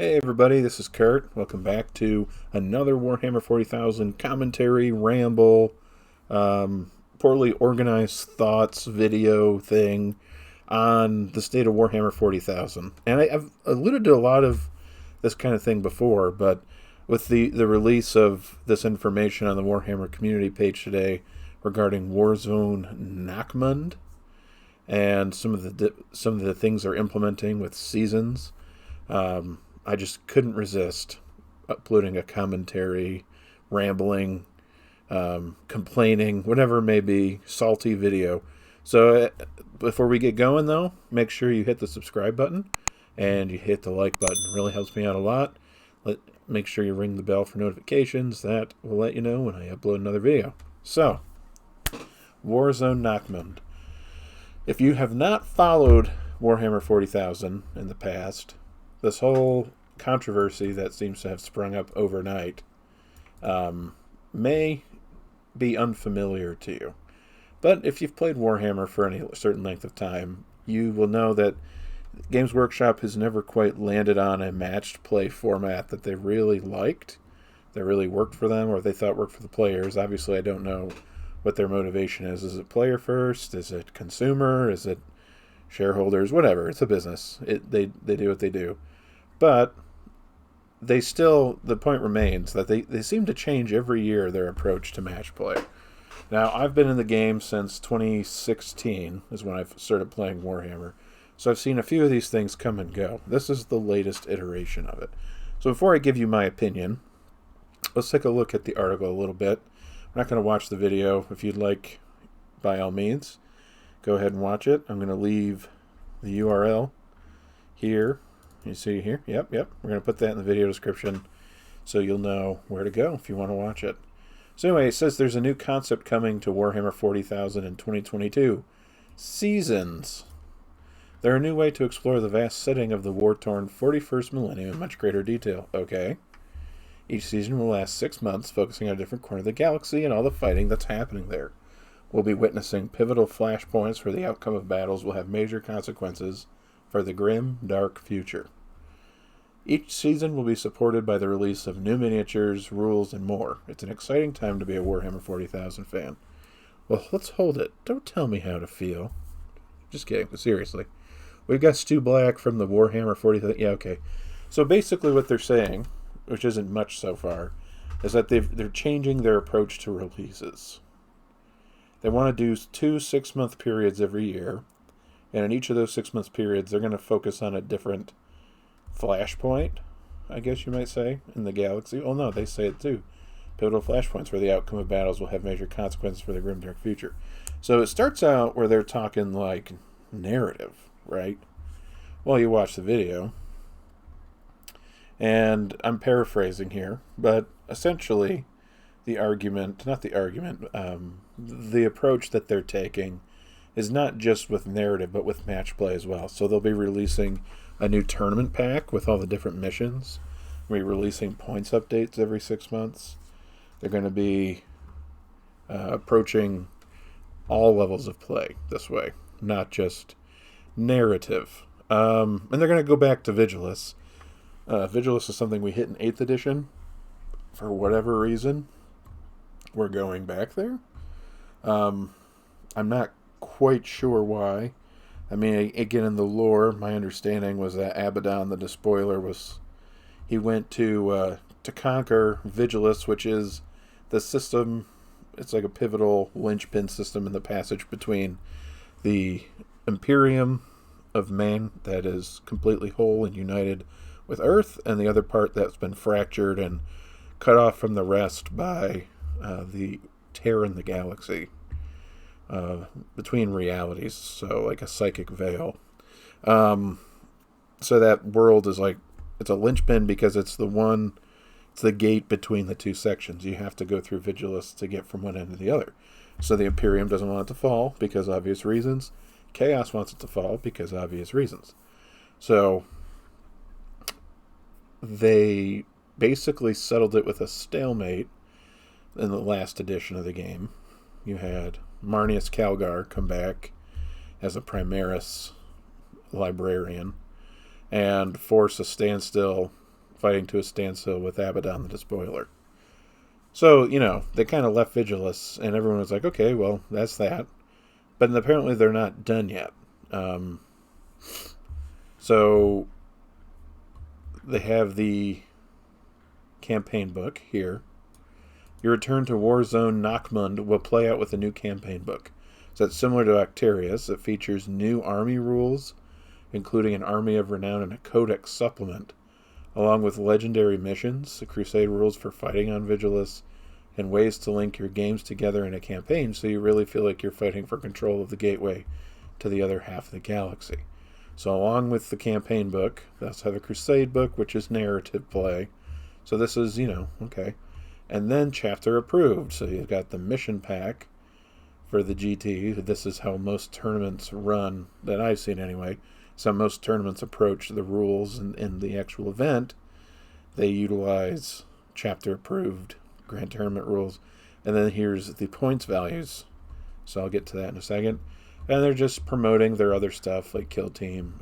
Hey everybody, this is Kurt. Welcome back to another Warhammer 40,000 commentary, ramble, poorly organized thoughts video thing on the state of Warhammer 40,000. And I've alluded to a lot of this kind of thing before, but with the release of this information on the Warhammer community page today regarding Warzone Nachmund and some of the things they're implementing with seasons, I just couldn't resist uploading a commentary, rambling, complaining, whatever it may be, salty video. So before we get going, though, make sure you hit the subscribe button and you hit the like button. It really helps me out a lot. Make sure you ring the bell for notifications. That will let you know when I upload another video. So, Warzone Nachmund. If you have not followed Warhammer 40,000 in the past, this whole controversy that seems to have sprung up overnight may be unfamiliar to you. But if you've played Warhammer for any certain length of time, you will know that Games Workshop has never quite landed on a matched play format that they really liked, that really worked for them, or they thought worked for the players. Obviously, I don't know what their motivation is. Is it player first? Is it consumer? Is it shareholders? Whatever. It's a business. They do what they do. But the point remains that they seem to change every year their approach to match play. Now, I've been in the game since 2016 is when I've started playing Warhammer. So I've seen a few of these things come and go. This is the latest iteration of it. So before I give you my opinion, let's take a look at the article a little bit. I'm not going to watch the video. If you'd like, by all means, go ahead and watch it. I'm going to leave the URL here. You see here? Yep. We're going to put that in the video description so you'll know where to go if you want to watch it. So anyway, it says there's a new concept coming to Warhammer 40,000 in 2022. Seasons. They're a new way to explore the vast setting of the war-torn 41st millennium in much greater detail. Okay. Each season will last 6 months, focusing on a different corner of the galaxy and all the fighting that's happening there. We'll be witnessing pivotal flashpoints where the outcome of battles will have major consequences for the grim, dark future. Each season will be supported by the release of new miniatures, rules, and more. It's an exciting time to be a Warhammer 40,000 fan. Well, let's hold it. Don't tell me how to feel. Just kidding, but seriously. We've got Stu Black from the Warhammer 40,000. Yeah, okay. So basically what they're saying, which isn't much so far, is that they're changing their approach to releases. They want to do 2 6-month periods every year, and in each of those 6-month periods, they're going to focus on a different flashpoint, I guess you might say, in the galaxy. Oh no, they say it too. Pivotal flashpoints where the outcome of battles will have major consequences for the grim dark future. So it starts out where they're talking like narrative, right? Well, you watch the video, and I'm paraphrasing here, but essentially the approach that they're taking is not just with narrative, but with match play as well. So they'll be releasing a new tournament pack with all the different missions. We're releasing points updates every 6 months. They're going to be approaching all levels of play this way, not just narrative. And they're going to go back to Vigilus. Vigilus is something we hit in 8th edition. For whatever reason, we're going back there. I'm not quite sure why. I mean, again, in the lore, my understanding was that Abaddon, the Despoiler, he went to conquer Vigilus, which is the system. It's like a pivotal linchpin system in the passage between the Imperium of man that is completely whole and united with Earth, and the other part that's been fractured and cut off from the rest by the tear in the galaxy. Between realities, so like a psychic veil. So that world is like, it's a linchpin because it's the gate between the two sections. You have to go through Vigilus to get from one end to the other. So the Imperium doesn't want it to fall because obvious reasons. Chaos wants it to fall because obvious reasons. So they basically settled it with a stalemate in the last edition of the game. You had Marnius Calgar come back as a Primaris librarian and force a standstill fighting to a standstill with Abaddon the Despoiler. So, they kind of left Vigilus, and everyone was like, okay, well, that's that. But apparently they're not done yet. So they have the campaign book here. Your return to Warzone Nockmund will play out with a new campaign book. So it's similar to Octarius. It features new army rules, including an Army of Renown and a Codex supplement, along with legendary missions, the Crusade rules for fighting on Vigilus, and ways to link your games together in a campaign so you really feel like you're fighting for control of the gateway to the other half of the galaxy. So along with the campaign book, they also have a Crusade book, which is narrative play. So this is, okay. And then chapter approved. So you've got the mission pack for the GT. This is how most tournaments run, that I've seen anyway. So most tournaments approach the rules in the actual event. They utilize chapter approved Grand Tournament rules. And then here's the points values. So I'll get to that in a second. And they're just promoting their other stuff like Kill Team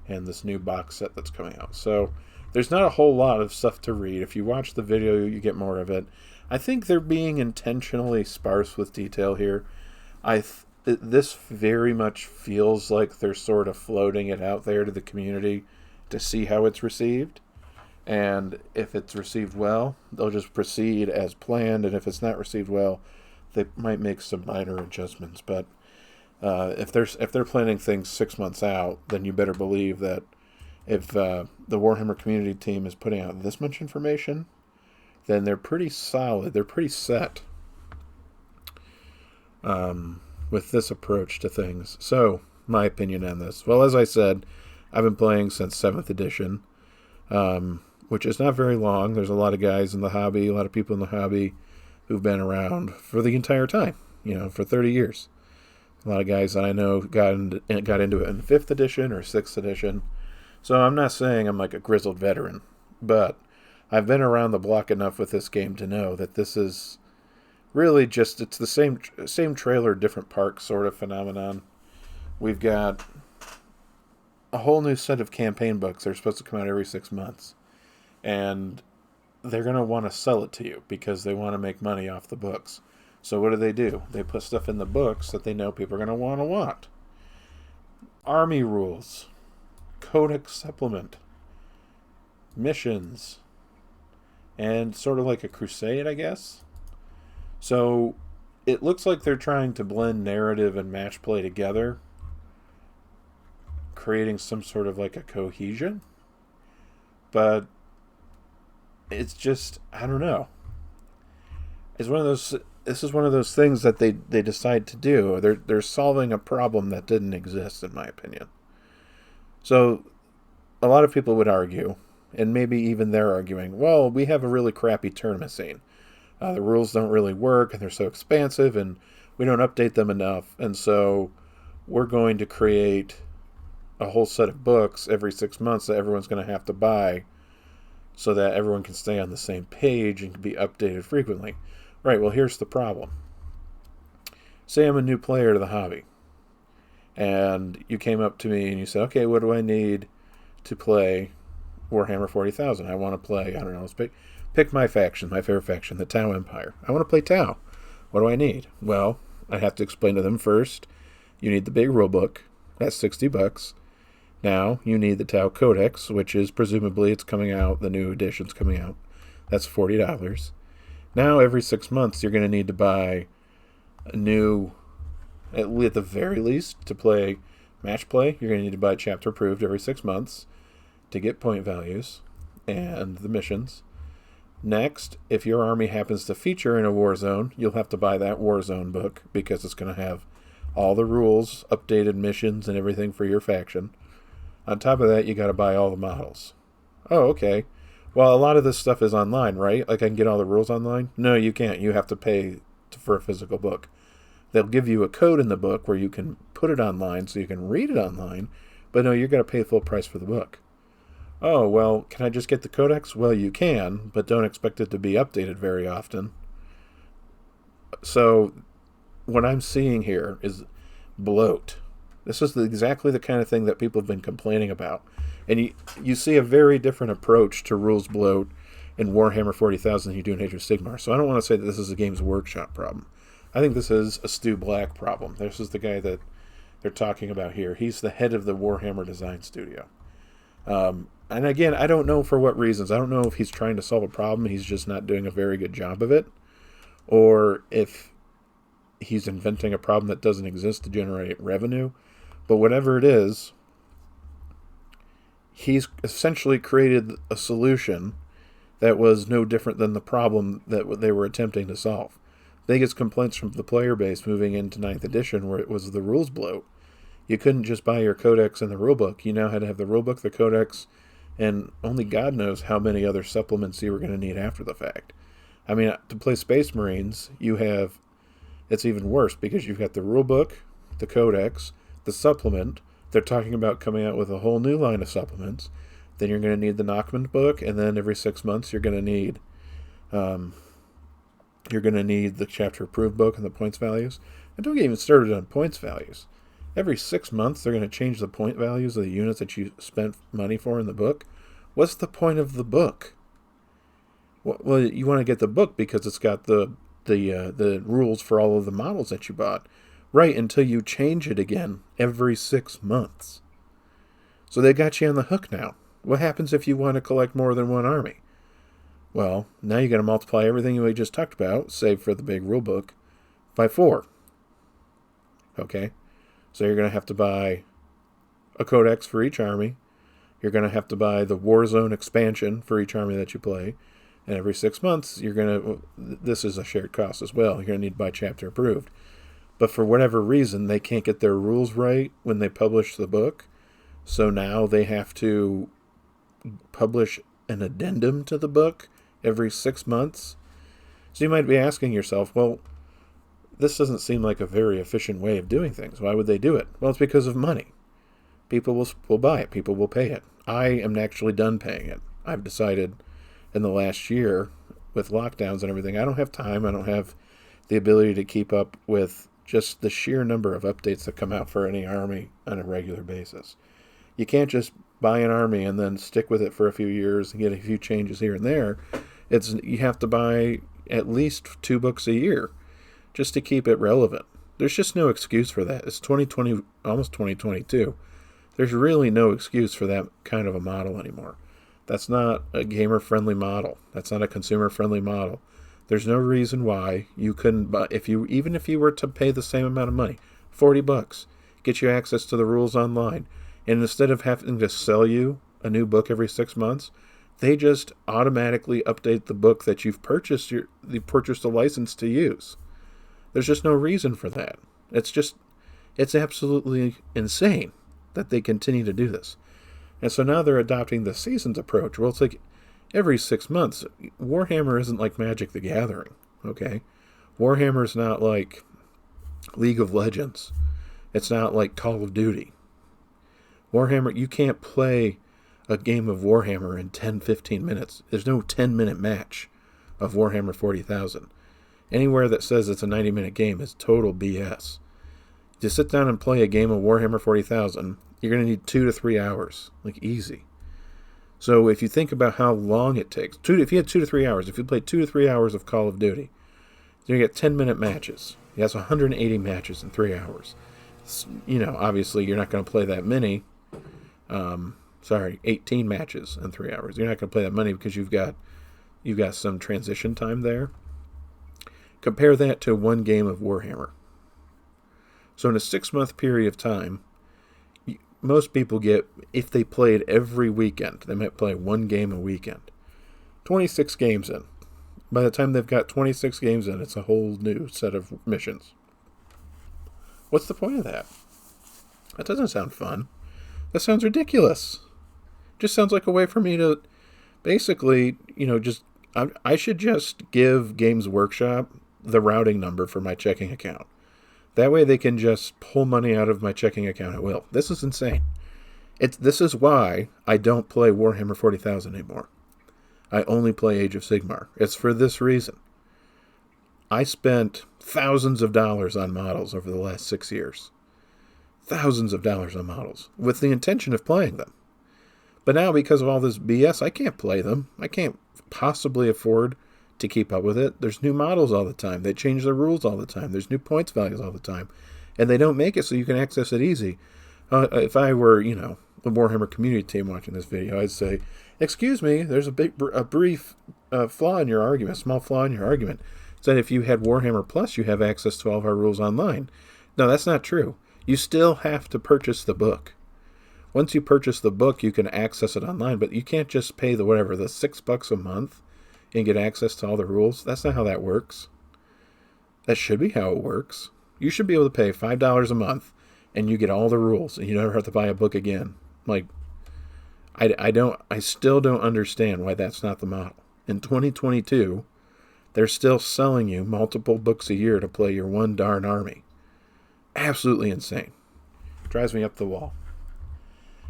and this new box set that's coming out. So there's not a whole lot of stuff to read. If you watch the video, you get more of it. I think they're being intentionally sparse with detail here. This very much feels like they're sort of floating it out there to the community to see how it's received. And if it's received well, they'll just proceed as planned. And if it's not received well, they might make some minor adjustments. But if they're planning things 6 months out, then you better believe that if the Warhammer community team is putting out this much information, then they're pretty solid. They're pretty set with this approach to things. So, my opinion on this. Well, as I said, I've been playing since 7th edition, which is not very long. There's a lot of guys in the hobby, a lot of people in the hobby who've been around for the entire time, for 30 years. A lot of guys that I know got into it in 5th edition or 6th edition. So I'm not saying I'm like a grizzled veteran, but I've been around the block enough with this game to know that this is really just, it's the same trailer, different park sort of phenomenon. We've got a whole new set of campaign books. They're supposed to come out every 6 months. And they're going to want to sell it to you because they want to make money off the books. So what do? They put stuff in the books that they know people are going to want. Army rules, Codex supplement, missions, and sort of like a crusade, I guess. So it looks like they're trying to blend narrative and match play together, creating some sort of like a cohesion. But it's just, I don't know. This is one of those things that they decide to do. They're solving a problem that didn't exist, in my opinion. So a lot of people would argue, and maybe even they're arguing, well, we have a really crappy tournament scene. The rules don't really work, and they're so expansive, and we don't update them enough. And so we're going to create a whole set of books every 6 months that everyone's going to have to buy so that everyone can stay on the same page and can be updated frequently. Right, well, here's the problem. Say I'm a new player to the hobby, and you came up to me and you said, okay, what do I need to play Warhammer 40,000? I want to play, I don't know, let's pick my faction, my favorite faction, the Tau Empire. I want to play Tau. What do I need? Well, I have to explain to them first, you need the big rule book. That's $60. Now, you need the Tau Codex, which is presumably it's coming out, the new edition's coming out. That's $40. Now, every 6 months, you're going to need to buy a new, at the very least, to play match play. You're going to need to buy chapter approved every 6 months to get point values and the missions. Next, if your army happens to feature in a war zone, you'll have to buy that war zone book because it's going to have all the rules, updated missions, and everything for your faction. On top of that, you got to buy all the models. Oh, okay. Well, a lot of this stuff is online, right? Like I can get all the rules online? No, you can't. You have to pay for a physical book. They'll give you a code in the book where you can put it online so you can read it online, but no, you're going to pay full price for the book. Oh, well, can I just get the codex? Well, you can, but don't expect it to be updated very often. So what I'm seeing here is bloat. This is exactly the kind of thing that people have been complaining about. And you see a very different approach to rules bloat in Warhammer 40,000 than you do in Age of Sigmar. So I don't want to say that this is a Games Workshop problem. I think this is a Stu Black problem. This is the guy that they're talking about here. He's the head of the Warhammer design studio. And again, I don't know for what reasons. I don't know if he's trying to solve a problem, he's just not doing a very good job of it, or if he's inventing a problem that doesn't exist to generate revenue. But whatever it is, he's essentially created a solution that was no different than the problem that they were attempting to solve. Biggest complaints from the player base moving into 9th edition where it was the rules bloat. You couldn't just buy your codex and the rulebook. You now had to have the rulebook, the codex, and only God knows how many other supplements you were going to need after the fact. I mean, to play Space Marines, it's even worse because you've got the rulebook, the codex, the supplement. They're talking about coming out with a whole new line of supplements. Then you're going to need the Nachman book, and then every 6 months you're going to need the chapter approved book and the points values. And don't get even started on points values. Every 6 months they're going to change the point values of the units that you spent money for in the book. What's the point of the book? Well, you want to get the book because it's got the rules for all of the models that you bought. Right, until you change it again every 6 months. So they got you on the hook now. What happens if you want to collect more than one army? Well, now you got to multiply everything we just talked about, save for the big rule book, by 4. Okay? So you're going to have to buy a codex for each army. You're going to have to buy the Warzone expansion for each army that you play. And every 6 months, this is a shared cost as well. You're going to need to buy chapter approved. But for whatever reason, they can't get their rules right when they publish the book. So now they have to publish an addendum to the book every 6 months. So you might be asking yourself, well, this doesn't seem like a very efficient way of doing things. Why would they do it? Well, it's because of money. People will buy it. People will pay it. I am actually done paying it. I've decided in the last year with lockdowns and everything, I don't have time. I don't have the ability to keep up with just the sheer number of updates that come out for any army on a regular basis. You can't just buy an army and then stick with it for a few years and get a few changes here and there. You have to buy at least 2 books a year just to keep it relevant. There's just no excuse for that. It's 2020, almost 2022. There's really no excuse for that kind of a model anymore. That's not a gamer-friendly model. That's not a consumer-friendly model. There's no reason why you couldn't buy, even if you were to pay the same amount of money, $40, get you access to the rules online, and instead of having to sell you a new book every 6 months, they just automatically update the book that you've purchased. You purchased a license to use. There's just no reason for that. It's absolutely insane that they continue to do this. And so now they're adopting the seasons approach. Well, it's like every 6 months. Warhammer isn't like Magic the Gathering, okay? Warhammer's not like League of Legends. It's not like Call of Duty. Warhammer, you can't play a game of Warhammer in 10, 15 minutes. There's no 10-minute match of Warhammer 40,000. Anywhere that says it's a 90-minute game is total BS. To sit down and play a game of Warhammer 40,000, you're going to need 2 to 3 hours, like easy. So if you think about how long it takes, if you had 2 to 3 hours, if you played 2 to 3 hours of Call of Duty, you're going to get 10-minute matches. That's 180 matches in 3 hours. Obviously you're not going to play that many. 18 matches in 3 hours. You're not going to play that many because you've got some transition time there. Compare that to one game of Warhammer. So in a 6-month period of time, most people get, if they played every weekend, they might play one game a weekend. 26 games in. By the time they've got 26 games in, it's a whole new set of missions. What's the point of that? That doesn't sound fun. That sounds ridiculous. It just sounds like a way for me to basically, I should just give Games Workshop the routing number for my checking account. That way they can just pull money out of my checking account at will. This is insane. This is why I don't play Warhammer 40,000 anymore. I only play Age of Sigmar. It's for this reason. I spent thousands of dollars on models over the last 6 years. Thousands of dollars on models with the intention of playing them. But now, because of all this BS, I can't play them. I can't possibly afford to keep up with it. There's new models all the time. They change the rules all the time. There's new points values all the time. And they don't make it so you can access it easy. If I were, the Warhammer community team watching this video, I'd say, excuse me, there's a brief flaw in your argument, a small flaw in your argument. It's that if you had Warhammer Plus, you have access to all of our rules online. No, that's not true. You still have to purchase the book. Once you purchase the book, you can access it online, but you can't just pay the $6 a month and get access to all the rules. That's not how that works. That should be how it works. You should be able to pay $5 a month and you get all the rules and you never have to buy a book again. Like, I still don't understand why that's not the model. In 2022, they're still selling you multiple books a year to play your one darn army. Absolutely insane. Drives me up the wall.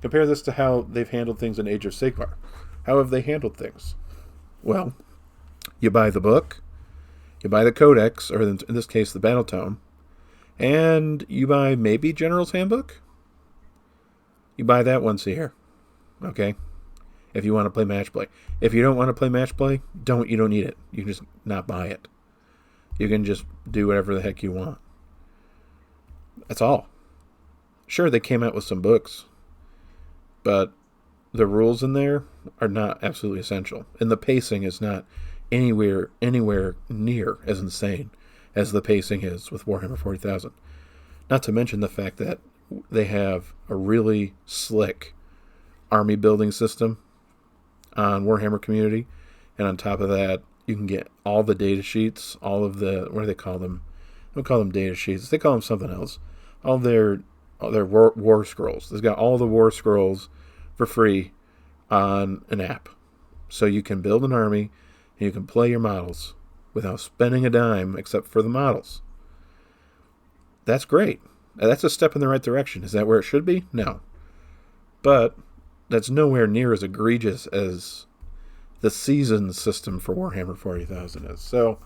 Compare this to how they've handled things in Age of Sigmar. How have they handled things? Well, you buy the book, you buy the codex, or in this case the battle tome, and you buy maybe General's Handbook. You buy that once a year, okay? If you want to play match play. If you don't want to play match play, you don't need it. You can just not buy it. You can just do whatever the heck you want. That's all. Sure, they came out with some books, but the rules in there are not absolutely essential. And the pacing is not anywhere near as insane as the pacing is with Warhammer 40,000. Not to mention the fact that they have a really slick army building system on Warhammer Community. And on top of that, you can get all the data sheets, all of the, what do they call them? They don't call them data sheets. They call them something else. All their war scrolls. They've got all the war scrolls for free on an app. So you can build an army and you can play your models without spending a dime except for the models. That's great. That's a step in the right direction. Is that where it should be? No. But that's nowhere near as egregious as the season system for Warhammer 40,000 is. So,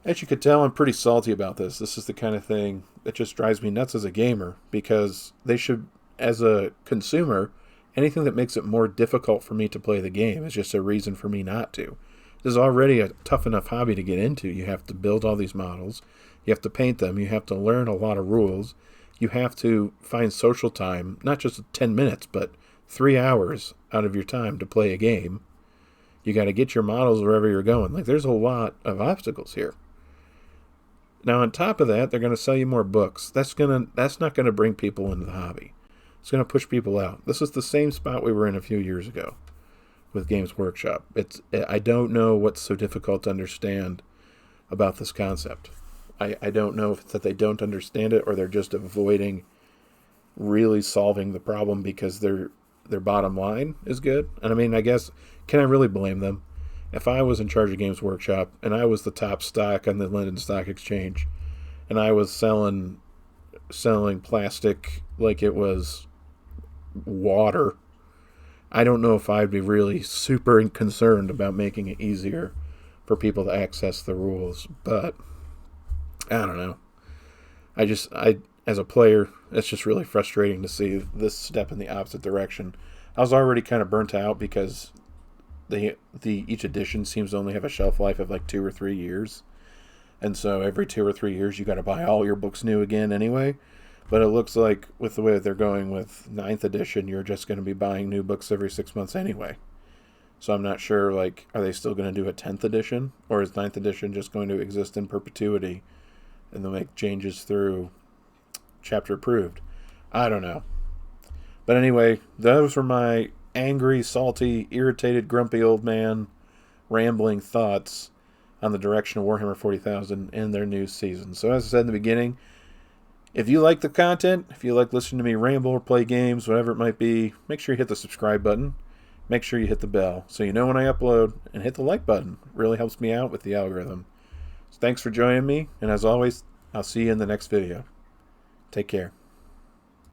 as you could tell, I'm pretty salty about this. This is the kind of thing that just drives me nuts as a gamer, because they should, as a consumer, anything that makes it more difficult for me to play the game is just a reason for me not to. This is already a tough enough hobby to get into. You have to build all these models. You have to paint them. You have to learn a lot of rules. You have to find social time, not just 10 minutes, but 3 hours out of your time to play a game. You got to get your models wherever you're going. Like, there's a lot of obstacles here. Now, on top of that, they're going to sell you more books. That's not going to bring people into the hobby. It's going to push people out. This is the same spot we were in a few years ago with Games Workshop. I don't know what's so difficult to understand about this concept. I don't know if it's that they don't understand it or they're just avoiding really solving the problem because their bottom line is good. And I mean, I guess, can I really blame them? If I was in charge of Games Workshop and I was the top stock on the London Stock Exchange and I was selling plastic like it was water, I don't know if I'd be really super concerned about making it easier for people to access the rules. But I don't know. As a player, it's just really frustrating to see this step in the opposite direction. I was already kind of burnt out because each edition seems to only have a shelf life of like 2 or 3 years. And so every 2 or 3 years, you got to buy all your books new again anyway. But it looks like with the way that they're going with 9th edition, you're just going to be buying new books every 6 months anyway. So I'm not sure, like, are they still going to do a 10th edition? Or is 9th edition just going to exist in perpetuity and they'll make changes through chapter approved? I don't know. But anyway, those were my angry, salty, irritated, grumpy old man rambling thoughts on the direction of Warhammer 40,000 and their new season. So as I said in the beginning, if you like the content, if you like listening to me ramble or play games, whatever it might be, make sure you hit the subscribe button. Make sure you hit the bell so you know when I upload, and hit the like button. It really helps me out with the algorithm. So thanks for joining me, and as always, I'll see you in the next video. Take care.